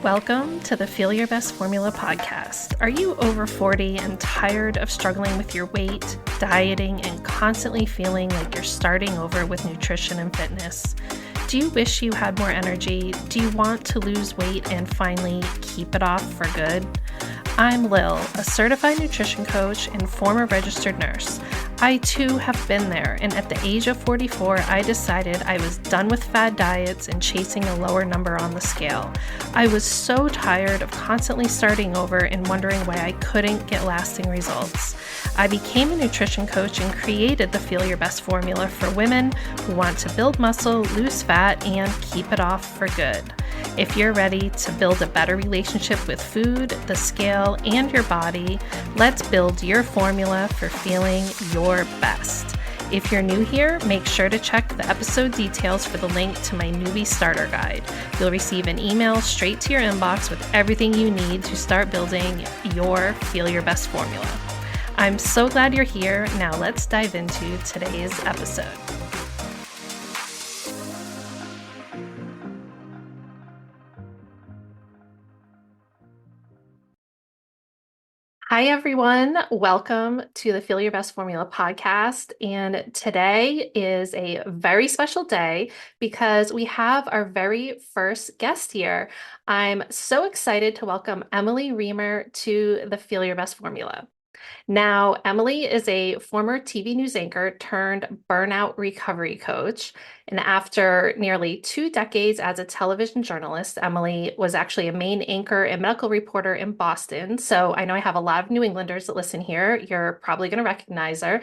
Welcome to the Feel Your Best Formula podcast. Are you over 40 and tired of struggling with your weight, dieting, and constantly feeling like you're starting over with nutrition and fitness? Do you wish you had more energy? Do you want to lose weight and finally keep it off for good? I'm Lil, a certified nutrition coach and former registered nurse. I too have been there, and at the age of 44, I decided I was done with fad diets and chasing a lower number on the scale. I was so tired of constantly starting over and wondering why I couldn't get lasting results. I became a nutrition coach and created the Feel Your Best formula for women who want to build muscle, lose fat, and keep it off for good. If you're ready to build a better relationship with food, the scale, and your body, let's build your formula for feeling your best. If you're new here, make sure to check the episode details for the link to my newbie starter guide. You'll receive an email straight to your inbox with everything you need to start building your Feel Your Best formula. I'm so glad you're here. Now let's dive into today's episode. Hi, everyone. Welcome to the Feel Your Best Formula podcast. And today is a very special day because we have our very first guest here. I'm so excited to welcome Emily Riemer to the Feel Your Best Formula. Now, Emily is a former TV news anchor turned burnout recovery coach. And after nearly 2 decades as a television journalist, Emily was actually a main anchor and medical reporter in Boston. So I know I have a lot of New Englanders that listen here. You're probably going to recognize her.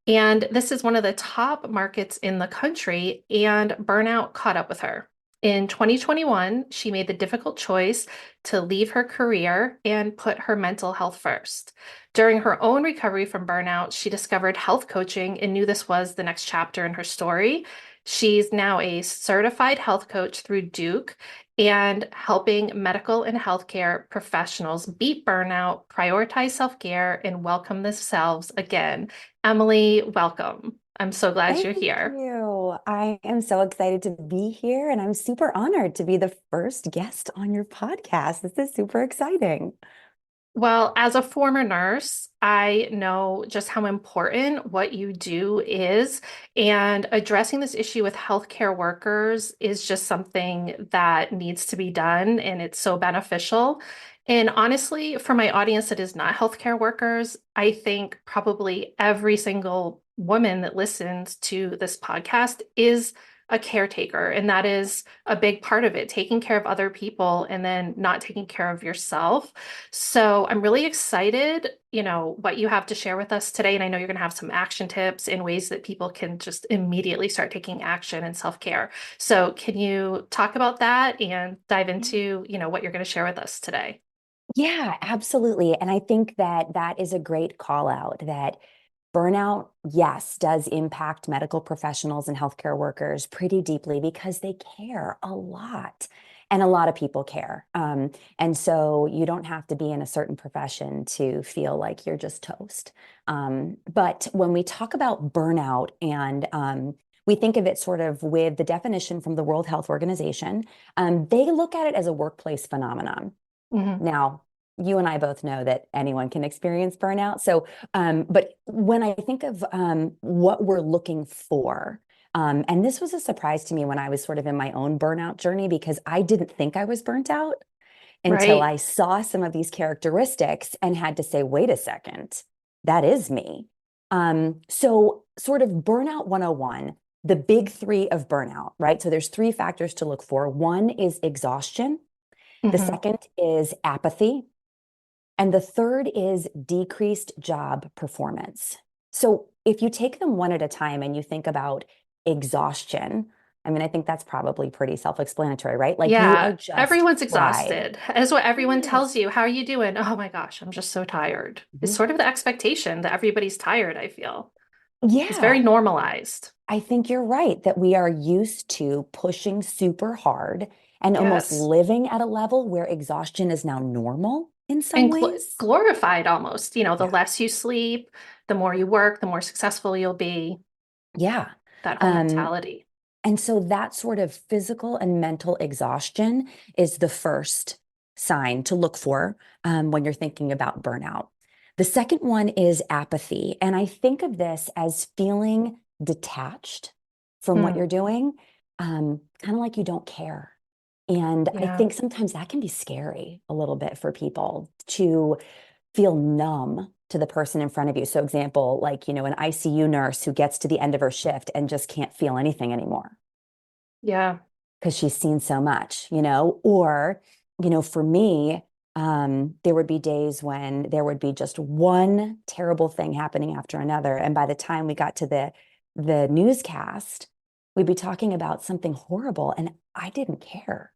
And this is one of the top markets in the country, and burnout caught up with her. In 2021, she made the difficult choice to leave her career and put her mental health first. During her own recovery from burnout, she discovered health coaching and knew this was the next chapter in her story. She's now a certified health coach through Duke and helping medical and healthcare professionals beat burnout, prioritize self-care, and welcome themselves again. Emily, welcome. I'm so glad you're here. Thank you. I am so excited to be here, and I'm super honored to be the first guest on your podcast. This is super exciting. Well, as a former nurse, I know just how important what you do is, and addressing this issue with healthcare workers is just something that needs to be done, and it's so beneficial. And honestly, for my audience that is not healthcare workers, I think probably every single woman that listens to this podcast is a caretaker, and that is a big part of it, taking care of other people and then not taking care of yourself. So I'm really excited, what you have to share with us today. And I know you're going to have some action tips and ways that people can just immediately start taking action and self-care. So can you talk about that and dive into, what you're going to share with us today? Yeah, absolutely. And I think that that is a great call out that burnout, yes, does impact medical professionals and healthcare workers pretty deeply because they care a lot. And a lot of people care. And so you don't have to be in a certain profession to feel like you're just toast. But when we talk about burnout and we think of it sort of with the definition from the World Health Organization, they look at it as a workplace phenomenon. Mhm. Now, you and I both know that anyone can experience burnout. So, but when I think of what we're looking for, and this was a surprise to me when I was sort of in my own burnout journey because I didn't think I was burnt out until Right. I saw some of these characteristics and had to say, wait a second, that is me. So sort of burnout 101, the big three of burnout, right? So there's 3 factors to look for. One is exhaustion. The Mhm. second is apathy. And the third is decreased job performance. So if you take them one at a time and you think about exhaustion, I mean, I think that's probably pretty self-explanatory, right? Like you are Yeah, just everyone's fried. exhausted. That's what everyone tells Yes. you. How are you doing? Oh my gosh, I'm just so tired. It's Mhm. sort of the expectation that everybody's tired, I feel. It's very Yeah, normalized. I think you're right that we are used to pushing super hard and almost Yes. living at a level where exhaustion is now normal in some And ways. glorified almost. The Yeah. less you sleep, the more you work, the more successful you'll be. Yeah. That whole Um, mentality. and so that sort of physical and mental exhaustion is the first sign to look for when you're thinking about burnout. The second one is apathy. And I think of this as feeling detached from what Hmm. you're doing, kind of like you don't care. And I Yeah. think sometimes that can be scary a little bit for people to feel numb to the person in front of you. So, example, like, an ICU nurse who gets to the end of her shift and just can't feel anything anymore Yeah. because she's seen so much, or, for me, there would be days when there would be just one terrible thing happening after another. And by the time we got to the newscast, we'd be talking about something horrible and I didn't care.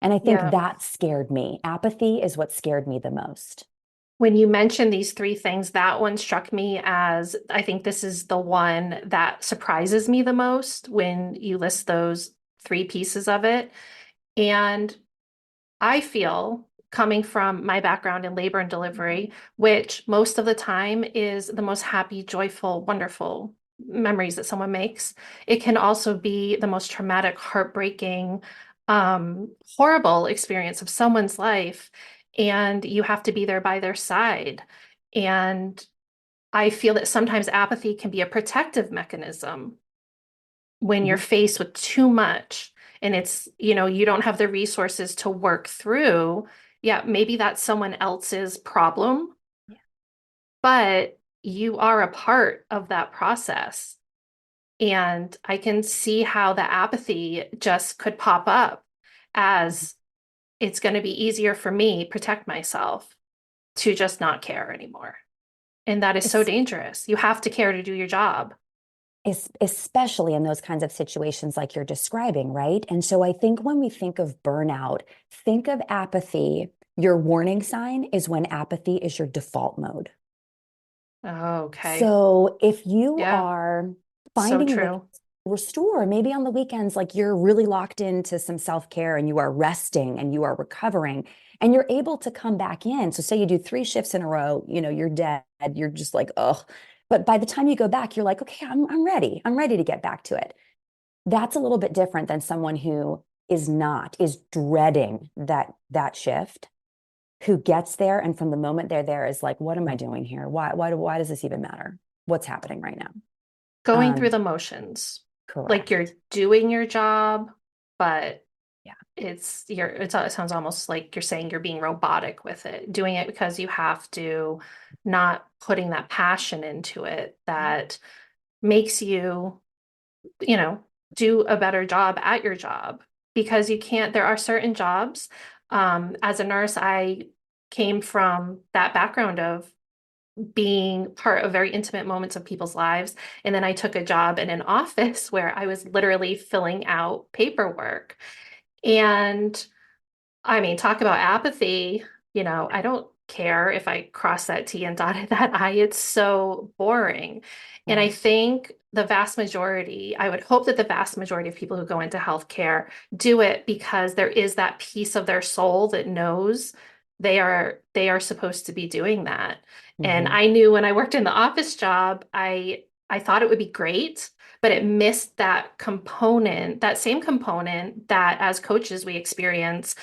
And I think Yeah. that scared me. Apathy is what scared me the most. When you mentioned these three things, that one struck me as I think this is the one that surprises me the most when you list those three pieces of it. And I feel, coming from my background in labor and delivery, which most of the time is the most happy, joyful, wonderful memories that someone makes, it can also be the most traumatic, heartbreaking, horrible experience of someone's life. And you have to be there by their side. And I feel that sometimes apathy can be a protective mechanism when you're Mhm. faced with too much and you don't have the resources to work through, yeah, maybe that's someone else's problem, Yeah. but you are a part of that process. And I can see how the apathy just could pop up Mhm. as it's going to be easier for me protect myself to just not care anymore. And that is so Es- dangerous. You have to care to do your job. Especially in those kinds of situations like you're describing, right? And so I think when we think of burnout, think of apathy. Your warning sign is when apathy is your default mode. Okay. So if you Yeah, are so finding ways true. to restore, maybe on the weekends, like you're really locked into some self-care and you are resting and you are recovering and you're able to come back in. So say you do 3 shifts in a row, you're dead. You're just like, oh. But by the time you go back, you're like, okay, I'm ready. I'm ready to get back to it. That's a little bit different than someone who is dreading that shift, who gets there and from the moment they're there is like, what am I doing here? Why does this even matter? What's happening right now? Going through Um, the motions. Like you're Correct. doing your job, but Yeah. it sounds almost like you're saying you're being robotic with it, doing it because you have to, not putting that passion into it that makes you, you know, do a better job at your job because you can't, there are certain jobs. As a nurse, I came from that background of being part of very intimate moments of people's lives. And then I took a job in an office where I was literally filling out paperwork. And I mean, talk about apathy. I don't care if I cross that T and dotted that I. It's so boring. And I Right. think I would hope that the vast majority of people who go into healthcare do it because there is that piece of their soul that knows they are supposed to be doing that. And Hmm. I knew when I worked in the office job, I thought it would be great, but it missed that component, that same component that as coaches we experience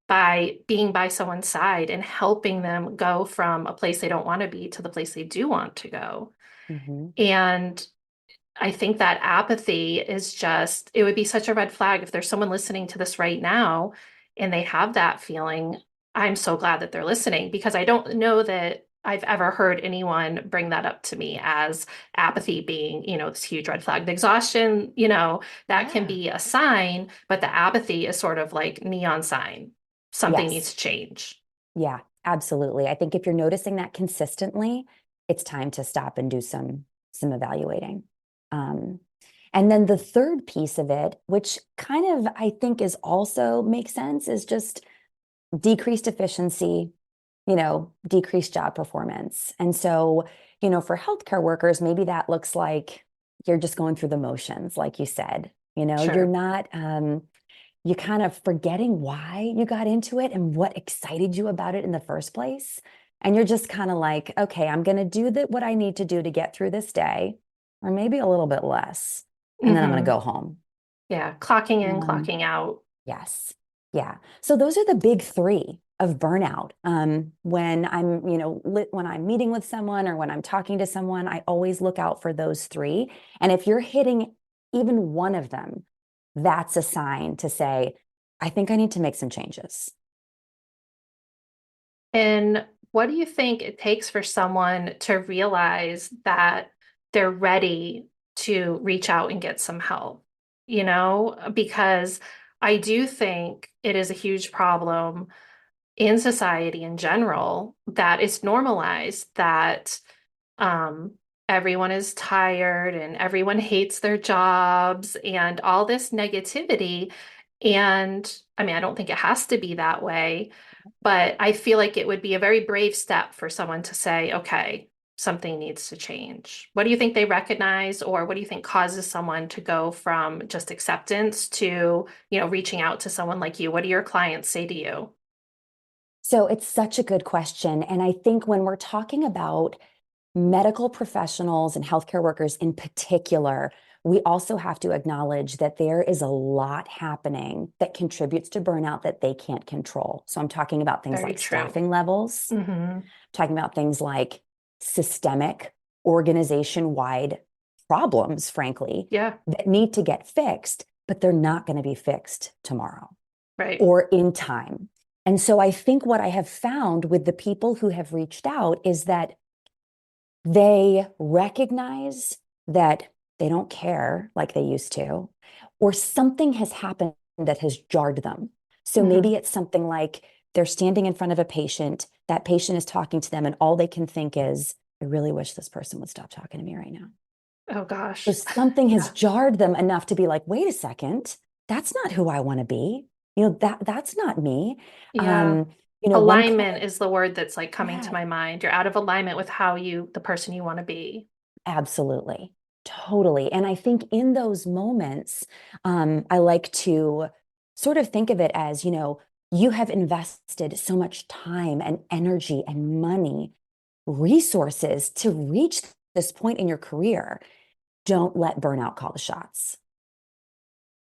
by being by someone's side and helping them go from a place they don't want to be to the place they do want to go. Hmm. And I think that apathy is just, it would be such a red flag if there's someone listening to this right now and they have that feeling. I'm so glad that they're listening because I don't know that I've ever heard anyone bring that up to me as apathy being, this huge red flag. The exhaustion, that can Yeah. be a sign, but the apathy is sort of like neon sign. Something needs Yes. to change. Yeah, absolutely. I think if you're noticing that consistently, it's time to stop and do some evaluating. Um, and then the third piece of it, which kind of I think is also makes sense, is just decreased efficiency, decreased job performance. And so, for healthcare workers, maybe that looks like you're just going through the motions, like you said. You're Sure. not you kind of forgetting why you got into it and what excited you about it in the first place. And you're just kind of like, okay, I'm going to do what I need to do to get through this day, or maybe a little bit less. And then I'm going to Hmm. go home. Yeah, clocking in, Um, clocking out. yes. Yeah. So those are the big three of burnout. When I'm, when I'm meeting with someone or when I'm talking to someone, I always look out for those three. And if you're hitting even one of them, that's a sign to say, I think I need to make some changes. And what do you think it takes for someone to realize that they're ready to reach out and get some help? Because I do think it is a huge problem in society in general that it's normalized that um, everyone is tired and everyone hates their jobs and all this negativity. And I mean, I don't think it has to be that way, but I feel like it would be a very brave step for someone to say, okay, something needs to change. What do you think they recognize, or what do you think causes someone to go from just acceptance to, reaching out to someone like you? What do your clients say to you? So it's such a good question. And I think when we're talking about medical professionals and healthcare workers in particular, we also have to acknowledge that there is a lot happening that contributes to burnout that they can't control. So I'm talking about things Very like true. staffing levels, Hmm. talking about things like systemic, organization-wide problems, frankly, Yeah, that need to get fixed, but they're not going to be fixed tomorrow right. or in time. And so I think what I have found with the people who have reached out is that they recognize that they don't care like they used to, or something has happened that has jarred them. So maybe Hmm. it's something like they're standing in front of a patient, that patient is talking to them, and all they can think is, I really wish this person would stop talking to me right now. Oh So gosh. something has Yeah. jarred them enough to be like, wait a second, that's not who I want to be. That's not me. Yeah. Um, one Alignment client, is the word that's like coming to yeah, my mind. You're out of alignment with how the person you want to be. absolutely. Totally. And I think in those moments, I like to sort of think of it as, you have invested so much time and energy and money, resources to reach this point in your career. Don't let burnout call the shots.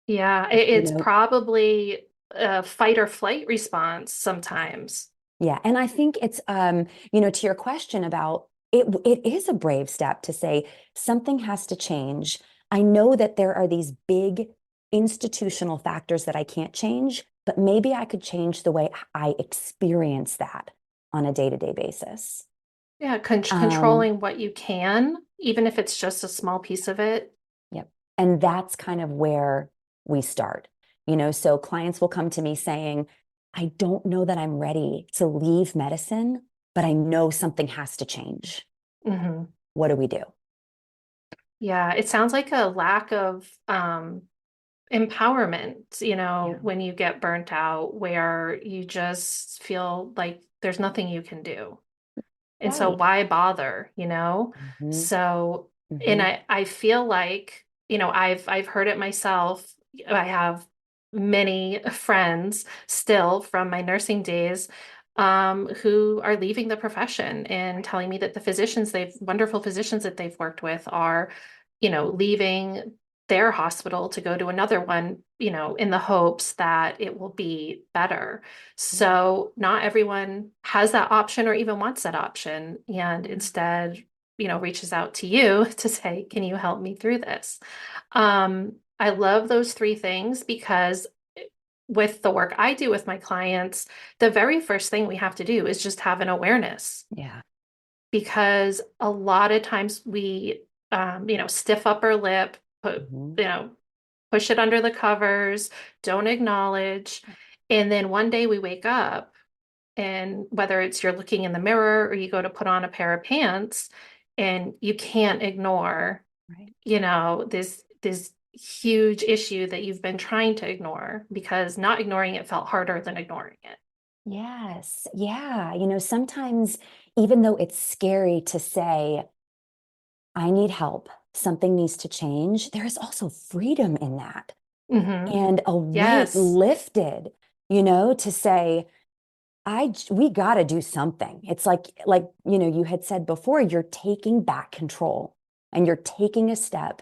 Yeah, You it's know, probably a fight or flight response sometimes. yeah. And I think it's, to your question about it is a brave step to say something has to change. I know that there are these big institutional factors that I can't change, but maybe I could change the way I experience that on a day-to-day basis. Yeah, Um, controlling what you can, even if it's just a small piece of it. Yep. And that's kind of where we start. So clients will come to me saying, I don't know that I'm ready to leave medicine, but I know something has to change. Hmm. What do we do? Yeah, it sounds like a lack of empowerment, Yeah. when you get burnt out, where you just feel like there's nothing you can do. And so Right. why bother, Hmm. So, and Hmm. I feel like, I've heard it myself. I have many friends still from my nursing days who are leaving the profession and telling me that the wonderful physicians that they've worked with are, leaving their hospital to go to another one, in the hopes that it will be better. Yeah. So not everyone has that option or even wants that option, and Yeah. instead, reaches out to you to say, can you help me through this? I love those three things because with the work I do with my clients, the very first thing we have to do is just have an awareness, Yeah. because a lot of times we, stiff upper lip, Hmm. you know, push it under the covers, don't acknowledge. And then one day we wake up, and whether it's you're looking in the mirror or you go to put on a pair of pants, and you can't ignore, Right. this huge issue that you've been trying to ignore, because not ignoring it felt harder than ignoring it. Yes. Yeah. Sometimes even though it's scary to say, I need help, something needs to change, there is also freedom in that. Mm-hmm. and a weight Yes. lifted, to say, we got to do something. It's like, you had said before, you're taking back control and you're taking a step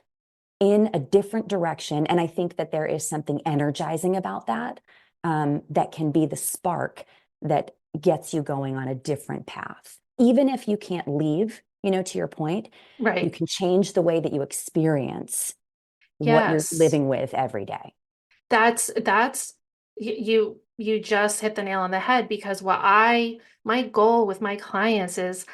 in a different direction. And I think that there is something energizing about that, that can be the spark that gets you going on a different path. Even if you can't leave, to your point, you Right. can change the way that you experience what you're Yes. living with every day. That's you just hit the nail on the head because my goal with my clients is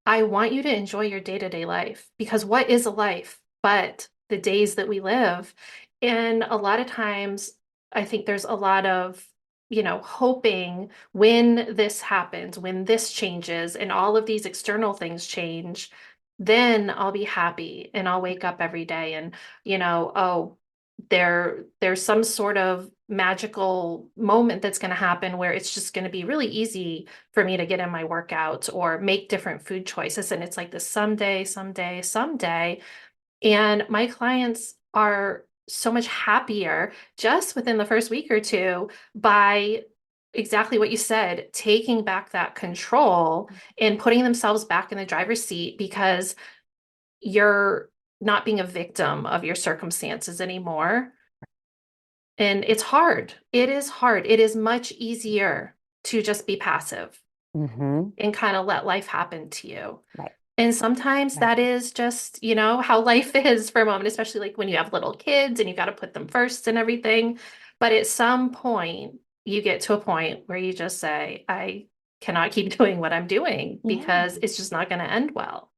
I want you to enjoy your day-to-day life because what is a life but the days that we live? And a lot of times, I think there's a lot of, hoping when this happens, when this changes, and all of these external things change, then I'll be happy and I'll wake up every day and, oh, there's some sort of magical moment that's going to happen where it's just going to be really easy for me to get in my workouts or make different food choices. And it's like this someday, someday, someday. And my clients are so much happier just within the first week or two by exactly what you said, taking back that control and putting themselves back in the driver's seat because you're not being a victim of your circumstances anymore. And it's hard. It is hard. It is much easier to just be passive Mm-hmm. and kind of let life happen to you. Right. And sometimes Right. that is just, how life is for a moment, especially like when you have little kids and you got to put them first and everything. But at some point, you get to a point where you just say, I cannot keep doing what I'm doing Yeah. because it's just not going to end well.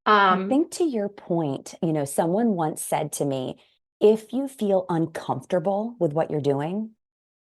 I Um, think to your point, someone once said to me, if you feel uncomfortable with what you're doing,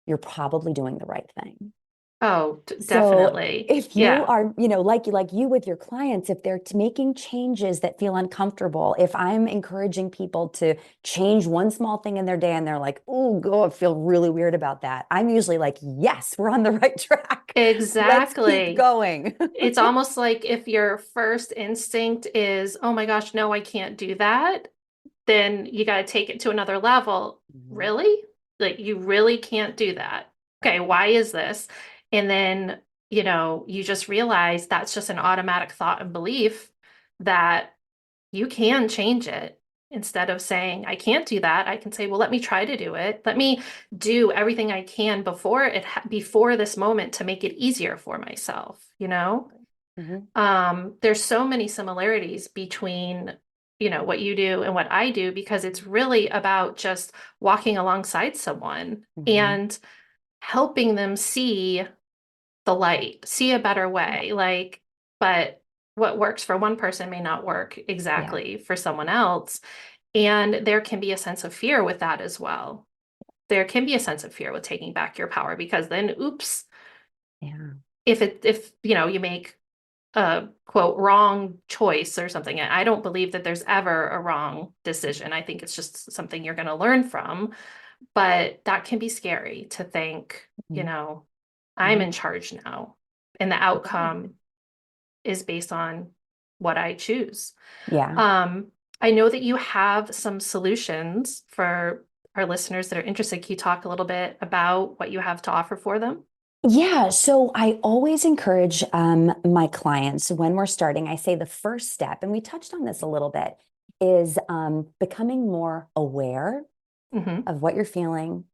you're probably doing the right thing. oh, So definitely. if you Yeah, are, like you with your clients, if they're making changes that feel uncomfortable, if I'm encouraging people to change one small thing in their day and they're like, oh, God, I feel really weird about that. I'm usually like, yes, we're on the right track. Let's keep exactly. going. It's almost like if your first instinct is, oh my gosh, no, I can't do that, then you got to take it to another level. Mhm. Really? Like, you really can't do that. Okay, why is this? And then, you just realize that's just an automatic thought and belief that you can change it. Instead of saying, I can't do that, I can say, well, let me try to do it. Let me do everything I can before this moment to make it easier for myself, Mhm. there's so many similarities between, what you do and what I do because it's really about just walking alongside someone Mhm. and helping them see the light, see a better Yeah. way. Like, but what works for one person may not work Yeah. exactly for someone else. And there can be a sense of fear with that as well. There can be a sense of fear with taking back your power because then, oops, Yeah. if you make a quote wrong choice or something. I don't believe that there's ever a wrong decision. I think it's just something you're going to learn from, but that can be scary to think, Mhm. I'm Mhm. in charge now and the Yeah. outcome is based on what I choose. Yeah. Um, I know that you have some solutions for our listeners that are interested. Can you talk a little bit about what you have to offer for them? Yeah, so I always encourage my clients when we're starting. I say the first step, and we touched on this a little bit, is becoming more aware Hmm. of what you're feeling,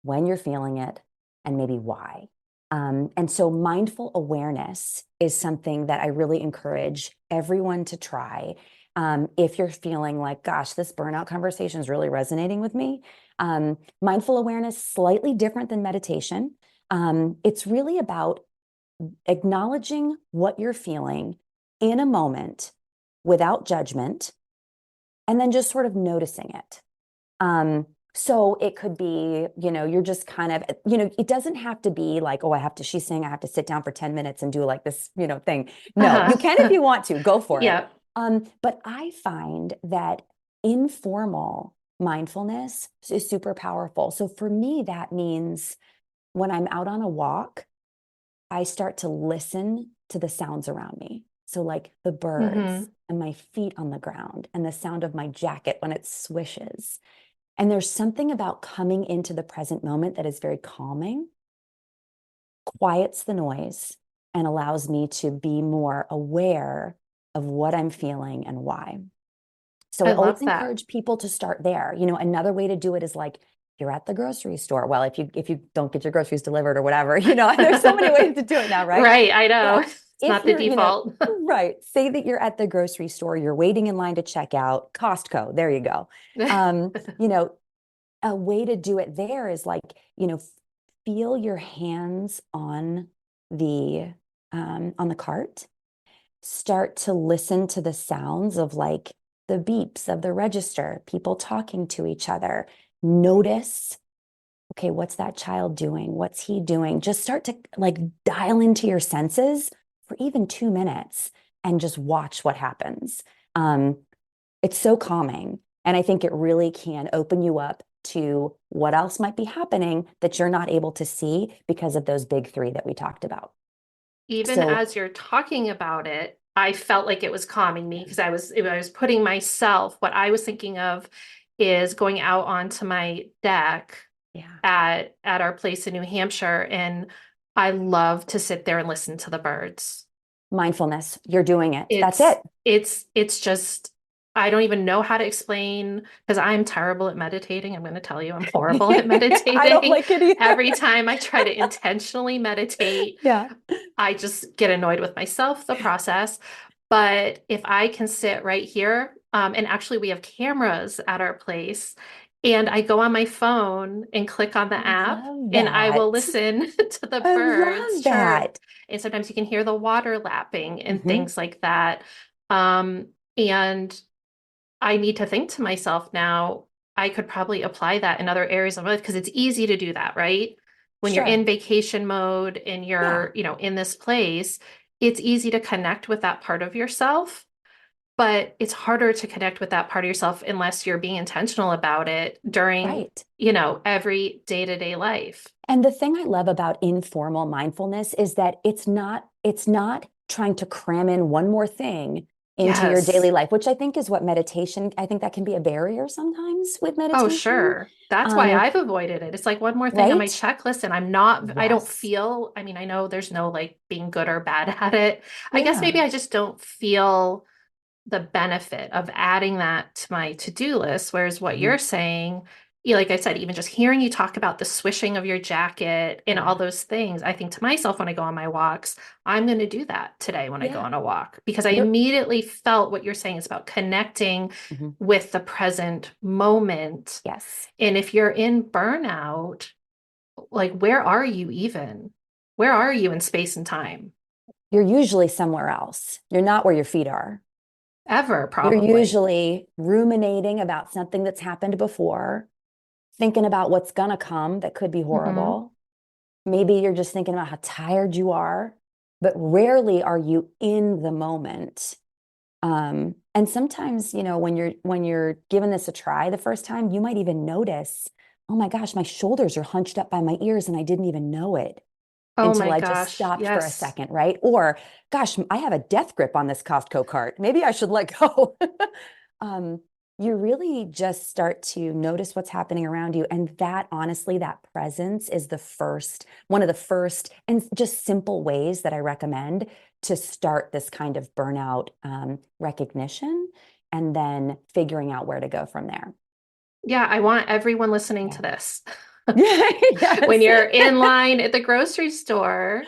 when you're feeling it, and maybe why. And so mindful awareness is something that I really encourage everyone to try. If you're feeling like, gosh, this burnout conversation is really resonating with me, mindful awareness, slightly different than meditation. It's really about acknowledging what you're feeling in a moment without judgment, and then just sort of noticing it. So it could be, you're just kind of, it doesn't have to be like, oh, she's saying I have to sit down for 10 minutes and do like this, thing. No, you can if Uh-huh. you want to, go for it. Yeah. But I find that informal mindfulness is super powerful. So for me, that means when I'm out on a walk, I start to listen to the sounds around me. So, like the birds Hmm. and my feet on the ground and the sound of my jacket when it swishes. And there's something about coming into the present moment that is very calming, quiets the noise, and allows me to be more aware of what I'm feeling and why. So I I always love that. encourage people to start there. Another way to do it is like you're at the grocery store. Well, if you don't get your groceries delivered or whatever, there's so many ways to do it now, right? Right, I know. But It's if not the you're, default. right, say that you're at the grocery store, you're waiting in line to check out, Costco, there you go. Um, you know, a way to do it there is like, feel your hands on the cart, start to listen to the sounds of like the beeps of the register, people talking to each other. Notice, okay, what's that child doing? What's he doing? Just start to like dial into your senses for even 2 minutes and just watch what happens. Um, it's so calming. And I think it really can open you up to what else might be happening that you're not able to see because of those big three that we talked about. Even So, as you're talking about it, I felt like it was calming me because I was putting myself, what I was thinking of is going out onto my deck yeah, at our place in New Hampshire, and I love to sit there and listen to the birds. mindfulness, you're doing it. That's It's it. it's just I don't even know how to explain because I'm terrible at meditating. I'm going to tell you, I'm horrible at I don't meditating. like it either. Every time I try to intentionally meditate, Yeah. I just get annoyed with myself, the process. But if I can sit right here, and actually we have cameras at our place, and I go on my phone and click on the I app, love and I will that. listen to the I birds love chirp. that. And sometimes you can hear the water lapping and Hmm. things like that. And I need to think to myself now, I could probably apply that in other areas of my life because it's easy to do that, right? When you're in Sure. vacation mode and Yeah. you're, in this place, it's easy to connect with that part of yourself, but it's harder to connect with that part of yourself unless you're being intentional about it during, Right. every day-to-day life. And the thing I love about informal mindfulness is that it's not trying to cram in one more thing into your daily Yes. life, which I think is what meditation, I think that can be a barrier sometimes with Oh, meditation. sure. That's why Um, I've avoided it. It's like one more thing on my right? checklist, and I don't Yes. feel, I mean, I know there's no like being good or bad at it. I guess maybe Yeah. I just don't feel the benefit of adding that to my to-do list. Whereas what Mhm. you're saying, like I said, even just hearing you talk about the swishing of your jacket and all Yeah. those things, I think to myself when I go on my walks, I'm going to do that today when I go Yeah. on a walk because I You're, immediately felt what you're saying is about connecting mhm. with the present moment. Yes. And if you're in burnout, like where are you even? Where are you in space and time? You're usually somewhere else. You're not where your feet are. Ever, You're probably. usually ruminating about something that's happened before, thinking about what's going to come that could be Hmm. horrible. Maybe you're just thinking about how tired you are, but rarely are you in the moment. And sometimes, when you're giving this a try the first time, you might even notice, oh my gosh, my shoulders are hunched up by my ears and I didn't even know it Oh until my I just gosh. stopped for a Yes. second, right? Or, gosh, I have a death grip on this Costco cart. Maybe I should let go. um, you really just start to notice what's happening around you. And that, honestly, that presence is one of the first and just simple ways that I recommend to start this kind of burnout recognition and then figuring out where to go from there. Yeah, I want everyone listening Yeah. to this. When Yes. you're in line at the grocery store,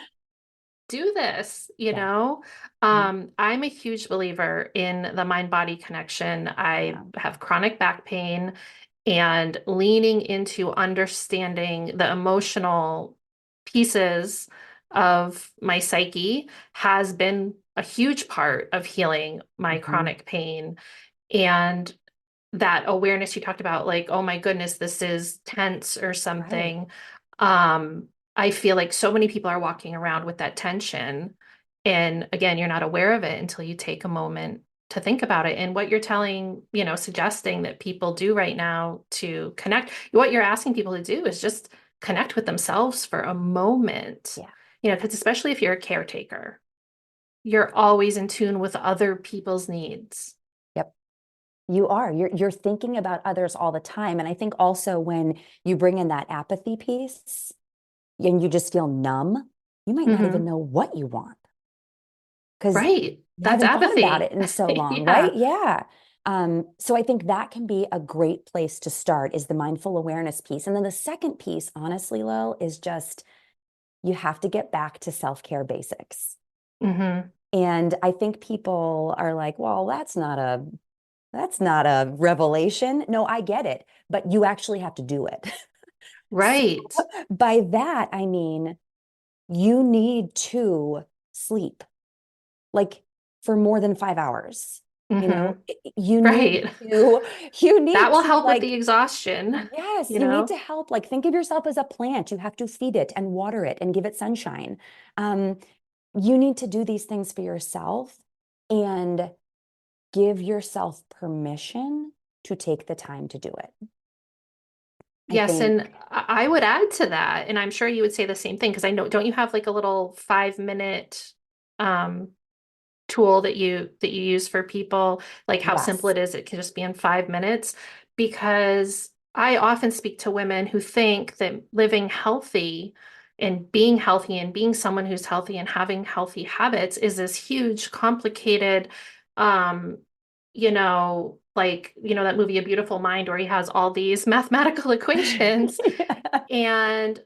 do this, Yeah. Mhm. I'm a huge believer in the mind-body connection. I Yeah. have chronic back pain and leaning into understanding the emotional pieces of my psyche has been a huge part of healing my Mhm. chronic pain. And that awareness you talked about, like, oh my goodness, this is tense or Right. something. Um, I feel like so many people are walking around with that tension. And again, you're not aware of it until you take a moment to think about it. And what you're telling, suggesting that people do right now to connect, what you're asking people to do is just connect with themselves for a moment, Yeah. because especially if you're a caretaker, you're always in tune with other people's needs. Yep. You are. You're thinking about others all the time. And I think also when you bring in that apathy piece and you just feel numb, you might not even Hmm. know what you want because Right. you That's haven't thought about apathy. it in so long, right? Yeah. Yeah. So I think that can be a great place to start is the mindful awareness piece. And then the second piece, honestly, Lo, is just you have to get back to self-care basics. Hmm. And I think people are like, well, that's not a revelation. No, I get it, but you actually have to do it. So Right. by that, I mean, you need to sleep like for more than 5 hours. Hmm. You need Right. to, you That need will to help with the like, exhaustion, yes, you you need know? to help. Like, think of yourself as a plant. You have to feed it and water it and give it sunshine. Um, you need to do these things for yourself and give yourself permission to take the time to do it. I Yes, think, and I would add to that, and I'm sure you would say the same thing because I know, don't you have like a little 5 minute um tool that you use for people, like how simple yes. it is, it can just be in 5 minutes. Because I often speak to women who think that living healthy and being someone who's healthy and having healthy habits is this huge, complicated, um, like, that movie A Beautiful Mind where he has all these mathematical equations. Yeah. And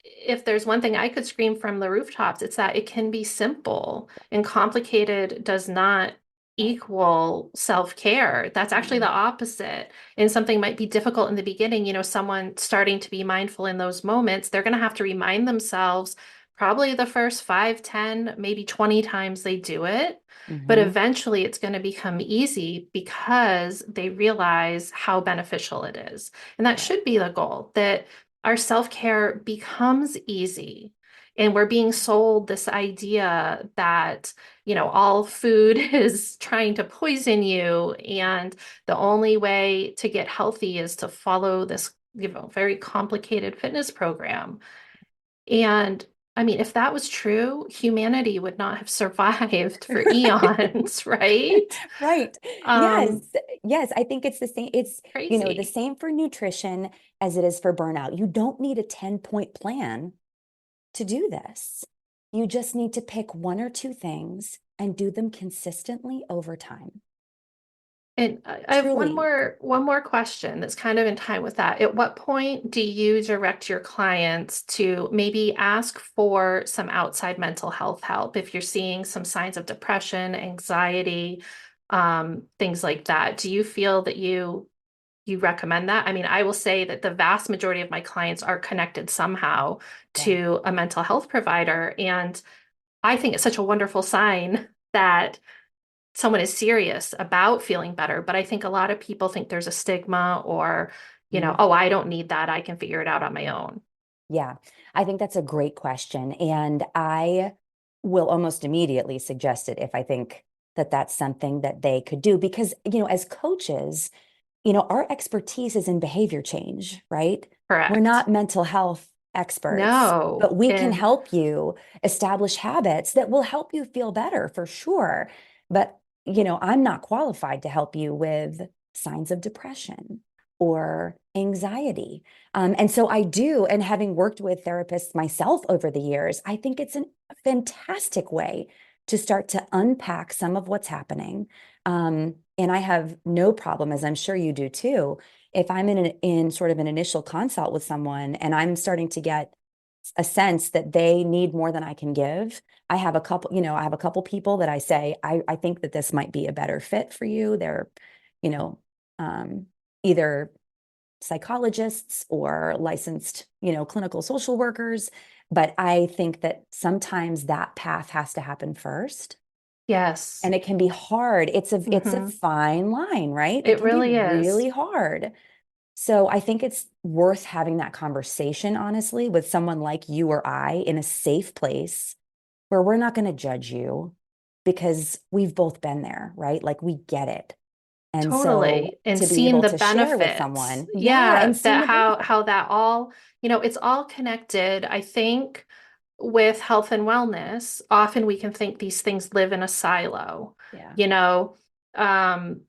if there's one thing I could scream from the rooftops, it's that it can be simple, and complicated does not Right. equal self-care. That's actually the No. opposite. And something might be difficult in the beginning, someone starting to be mindful in those moments, they're going to have to remind themselves probably the first 5, 10, maybe 20 times they do it. But Hmm. eventually it's going to become easy because they realize how beneficial it is. And that Right. should be the goal, that our self-care becomes easy. And we're being sold this idea that, all food is trying to poison you. And the only way to get healthy is to follow this, very complicated fitness program. And I mean, if that was true, humanity would not have survived for eons, right? Right. Yes. Um, Yes. I think it's the same. It's, the Crazy. same for nutrition as it is for burnout. You don't need a 10-point plan to do this. You just need to pick one or two things and do them consistently over time. And I have Truly. one more question that's kind of in time with that. At what point do you direct your clients to maybe ask for some outside mental health help if you're seeing some signs of depression, anxiety, things like that? Do you feel that you recommend that? I mean, I will say that the vast majority of my clients are connected somehow Yeah. to a mental health provider, and I think it's such a wonderful sign that someone is serious about feeling better. But I think a lot of people think there's a stigma or, Mhm. oh, I don't need that. I can figure it out on my own. Yeah, I think that's a great question. And I will almost immediately suggest it if I think that that's something that they could do. Because, as coaches, our expertise is in behavior change, right? We're Correct. not mental health experts, but No. we can And help you establish habits that will help you feel better for sure. But, I'm not qualified to help you with signs of depression or anxiety. And so I do, and having worked with therapists myself over the years, I think it's a fantastic way to start to unpack some of what's happening. And I have no problem, as I'm sure you do too, if I'm in sort of an initial consult with someone and I'm starting to get a sense that they need more than I can give. I have a couple people that I say, I think that this might be a better fit for you. They're, you know, um, either psychologists or licensed, clinical social workers. But I think that sometimes that path has to happen first. yes, And it can be hard. It's a hmm, fine line, right? It it can be really is. really hard. So I think it's worth having that conversation, honestly, with someone like you or I in a safe place where we're not going to judge you because we've both been there, right? Like we get it. And so Totally. And to be seeing able the to share with benefits. someone, yeah, Yeah, and seeing that the benefit. how that all, it's all connected. I think with health and wellness, often we can think these things live in a silo, Yeah. you know. Um,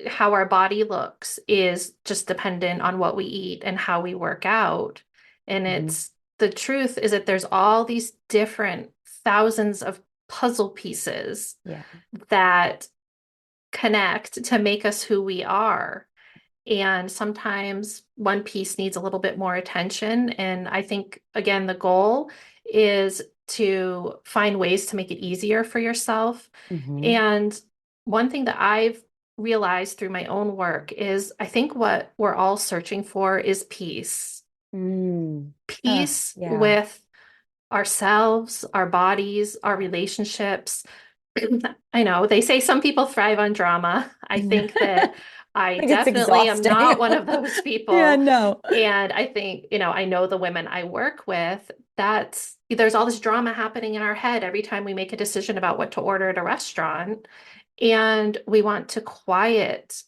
how our body looks is just dependent on what we eat and how we work out. And Mhm. it's the truth is that there's all these different thousands of puzzle pieces Yeah. that connect to make us who we are. And sometimes one piece needs a little bit more attention. And I think, again, the goal is to find ways to make it easier for yourself. Hmm. And one thing that I've realized through my own work is I think what we're all searching for is peace. Mm. Peace Yeah. with ourselves, our bodies, our relationships. I know they say some people thrive on drama. I think that I Like it's definitely am exhausting. not one of those Yeah, people. no. And I think, I know the women I work with, there's all this drama happening in our head every time we make a decision about what to order at a restaurant. And we want to quiet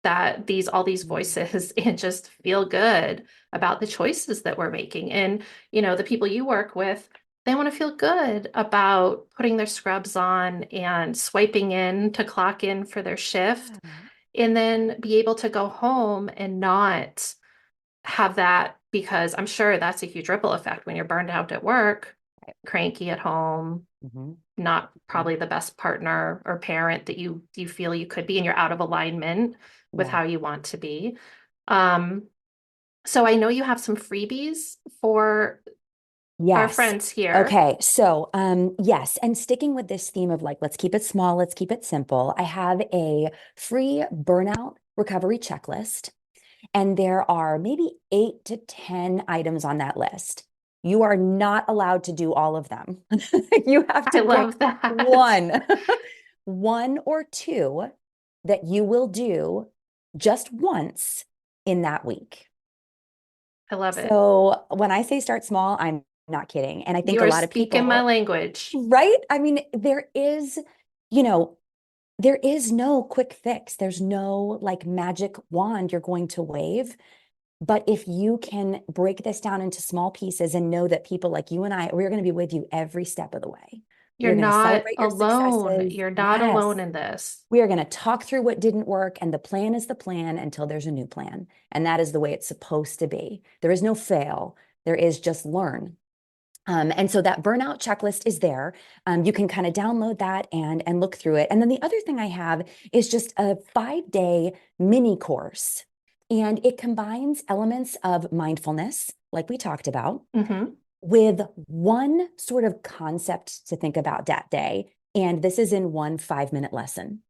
all these Mm. voices and just feel good about the choices that we're making. And, the people you work with, they want to feel good about putting their scrubs on and swiping in to clock in for their shift, Yeah. and then be able to go home and not have that, because I'm sure that's a huge ripple effect when you're burned out at work, Right. cranky at home, Hmm. not Hmm. probably the best partner or parent that you feel you could be, and you're out of alignment with Yeah. how you want to be. Um, so I know you have some freebies for our Yes. friends here. Okay. So, yes. And sticking with this theme of like, let's keep it small, let's keep it simple. I have a free burnout recovery checklist, and there are maybe 8 to 10 items on that list. You are not allowed to do all of them. You have I to pick love that. one, one or two that you will do just once in that week. I love it. So when I say start small, I'm not kidding. And I think You a are lot of speaking my people, language. right? I mean, you know, there is no quick fix. There's no like magic wand you're going to wave. But if you can break this down into small pieces and know that people like you and I, we're going to be with you every step of the way. We You're are going to not celebrate your alone. successes. You're not Yes. alone in this. We are going to talk through what didn't work, and the plan is the plan until there's a new plan. And that is the way it's supposed to be. There is no fail, there is just learn. And so that burnout checklist is there. You can kind of download that and look through it. And then the other thing I have is just a 5-day mini course. And it combines elements of mindfulness, like we talked about, Hmm. with one sort of concept to think about that day. And this is in one 5-minute lesson.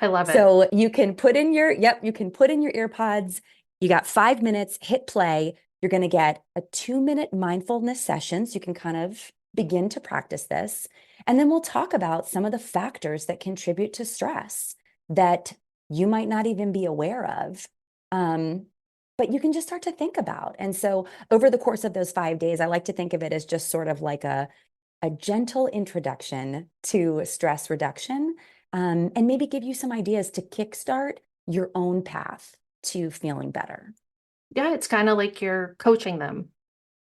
I love it. So you can put in you can put in your ear pods. You got 5 minutes, hit play. You're going to get a 2-minute mindfulness session. So you can kind of begin to practice this. And then we'll talk about some of the factors that contribute to stress that you might not even be aware of. Um, but you can just start to think about. And so over the course of those 5 days, I like to think of it as just sort of like a gentle introduction to stress reduction, and maybe give you some ideas to kickstart your own path to feeling better. Yeah, it's kind of like you're coaching them.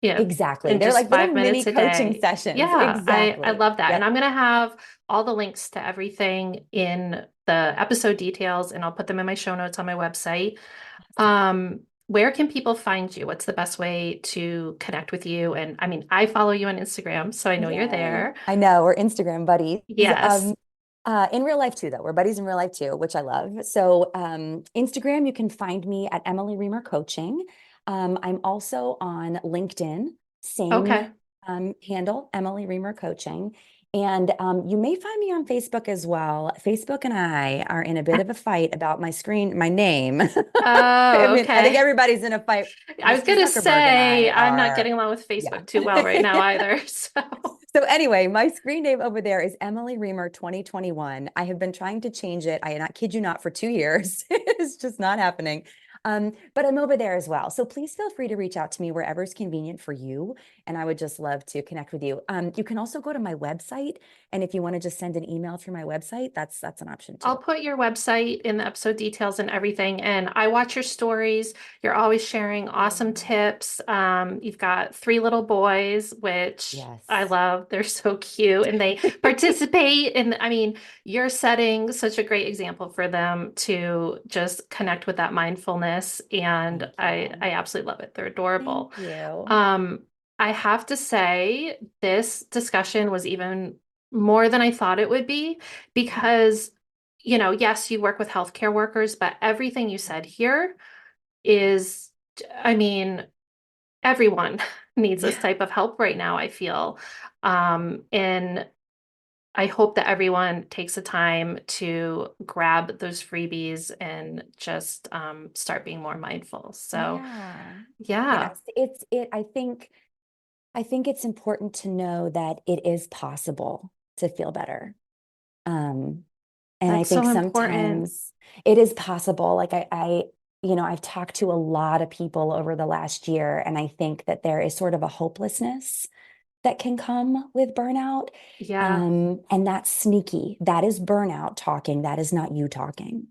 Yeah, Exactly. in They're just like little five mini minutes a coaching day. sessions. Yeah, I Exactly. love that. And Yep. I'm going to have all the links to everything in the episode details, and I'll put them in my show notes on my website. Where can people find you? What's the best way to connect with you? And I mean, I follow you on Instagram, so I know you're Yay. there. I know we're Instagram buddies. Yes. In real life too, though. We're buddies in real life too, which I love. So Instagram, you can find me at Emily Riemer Coaching. I'm also on LinkedIn, same Okay. handle, Emily Riemer Coaching. And you may find me on Facebook as well. Facebook and I are in a bit of a fight about my name. I Oh, mean, I think okay. everybody's in a fight. I was Mr. gonna Zuckerberg and say I I'm not are, getting along with yeah. Facebook too well right now either. So So anyway, my screen name over there is Emily Riemer 2021. I have been trying to change it. I not kid you not for 2 years. It's just not happening. But I'm over there as well. So please feel free to reach out to me wherever is convenient for you. And I would just love to connect with you. You can also go to my website. And if you want to just send an email through my website, that's an option I'll too. put your website in the episode details and everything. And I watch your stories. You're always sharing awesome tips. You've got 3 little boys, which I Yes. love. They're so cute and they participate. And I mean, you're setting such a great example for them to just connect with that mindfulness. And Thank I you. absolutely love it. They're Thank adorable. you. Um, I have to say, this discussion was even more than I thought it would be because yes, you work with healthcare workers, but everything you said here is, I mean, everyone needs this Yeah. type of help right now, I feel. And I hope that everyone takes the time to grab those freebies and just start being more mindful. So, Yeah. yeah, Yes. I think it's important to know that it is possible to feel better. Um, and I that's think so important. sometimes it is possible. Like I've talked to a lot of people over the last year, and I think that there is sort of a hopelessness that can come with burnout. Yeah. And that's sneaky. That is burnout talking. That is not you talking.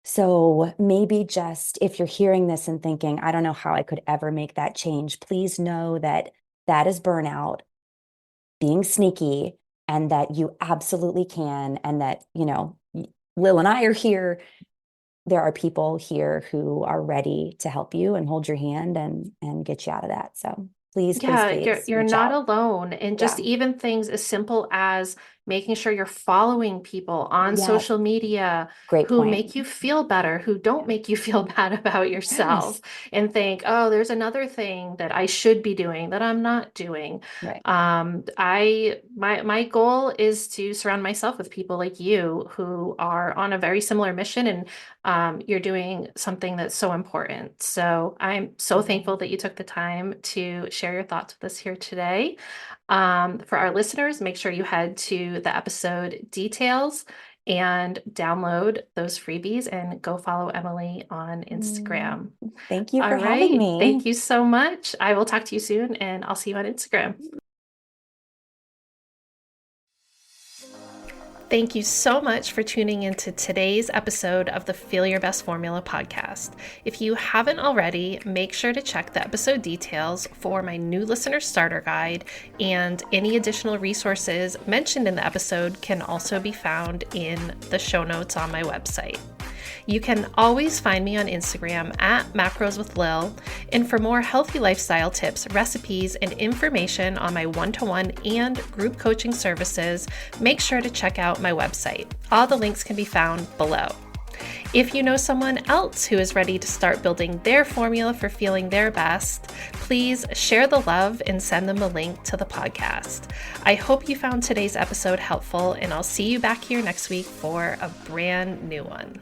So maybe just if you're hearing this and thinking, I don't know how I could ever make that change, please know that that is burnout being sneaky and that you absolutely can. And that, Lil and I are here. There are people here who are ready to help you and hold your hand and get you out of that. So please, please, Yeah, you're please you're reach not out. alone. And just Yeah. even things as simple as making sure you're following people on Yes. social media Great who point. make you feel better, who don't Yeah. make you feel bad about Yes. yourself, and think, oh, there's another thing that I should be doing that I'm not doing. Right. My goal is to surround myself with people like you who are on a very similar mission, and you're doing something that's so important. So I'm so thankful that you took the time to share your thoughts with us here today. For our listeners, make sure you head to the episode details and download those freebies and go follow Emily on Mm, Instagram. Thank you All for having right. me. Thank you so much. I will talk to you soon and I'll see you on Instagram. Thank you so much for tuning into today's episode of the Feel Your Best Formula podcast. If you haven't already, make sure to check the episode details for my new listener starter guide, and any additional resources mentioned in the episode can also be found in the show notes on my website. You can always find me on Instagram at Macros with Lil. And for more healthy lifestyle tips, recipes, and information on my one-to-one and group coaching services, make sure to check out my website. All the links can be found below. If you know someone else who is ready to start building their formula for feeling their best, please share the love and send them a link to the podcast. I hope you found today's episode helpful, and I'll see you back here next week for a brand new one.